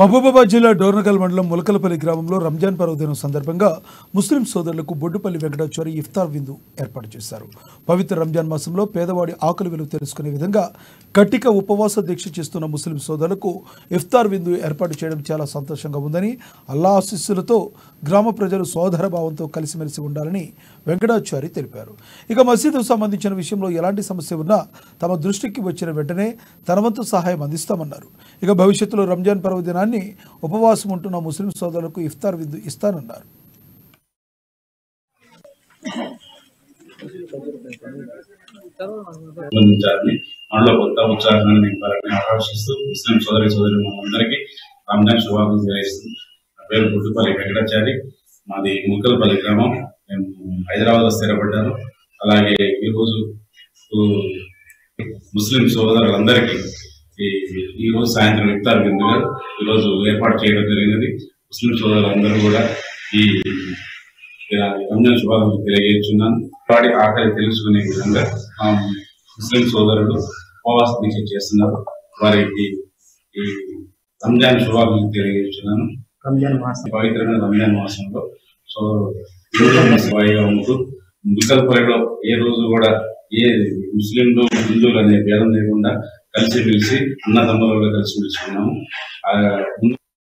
మహబూబాబాద్ జిల్లా డోర్నకల్ మండలం ములకలపల్లి గ్రామంలో రంజాన్ పర్వదినం సందర్భంగా ముస్లిం సోదరులకు బొడ్డుపల్లి వెంకటాచారి ఇఫ్తార్ విందు ఏర్పాటు చేశారు. పవిత్ర రంజాన్ మాసంలో పేదవాడి ఆకలి విలువ తెలుసుకునే విధంగా కట్టిక ఉపవాస దీక్ష చేస్తున్న ముస్లిం సోదరులకు ఇఫ్తార్ విందు ఏర్పాటు చేయడం చాలా సంతోషంగా ఉందని, అల్లా ఆశీస్సులతో గ్రామ ప్రజలు సోదర భావంతో కలిసిమెలిసి ఉండాలని వెంకటాచారి తెలిపారు. ఇక మసీదుకు సంబంధించిన విషయంలో ఎలాంటి సమస్య ఉన్నా తమ దృష్టికి వచ్చిన వెంటనే తన వంతు సహాయం అందిస్తామన్నారు. ఇక భవిష్యత్తులో రంజాన్ పర్వదినాన్ని ఉపవాసం ఉంటున్న ముస్లిం సోదరులకు ఇఫ్తార్ విందు ఇస్తానన్నారు. మనలో కొత్త ఉత్సాహాన్ని నింపాలని ఆకాంక్షిస్తూ ముస్లిం సోదరి సోదరులందరికీ రంజాన్ శుభాకాంక్షలు తెలియజేస్తూ నా పేరు బొడ్డుపల్లి వెంకటాచారి. మాది ములకలపల్లి గ్రామం. నేను హైదరాబాద్ లో స్థిరపడ్డాను. అలాగే ఈరోజు ముస్లిం సోదరులందరికీ ఈ రోజు సాయంత్రం ఇఫ్తార్ విందుగా ఈరోజు ఏర్పాటు చేయడం జరిగినది. ముస్లిం సోదరులందరూ కూడా ఈ రంజాన్ శుభాకాంక్షలు తెలియజేస్తున్నాను. వాటి ఆకలి తెలుసుకునే విధంగా ముస్లిం సోదరులు ఉపవాస దీక్ష చేస్తున్నారు. వారికి ఈ రంజాన్ శుభాకాంక్షలు తెలియజేస్తున్నాను. పవిత్రమైన రంజాన్ మాసంలో సోదరుగా ఉంటూ ములకలపల్లిలో ఏ రోజు కూడా ఏ ముస్లింలు హిందువులు అనే భేదం లేకుండా కలిసిమెలిసి అన్నదమ్ములలో కలిసిమెలిసి ఉన్నాము.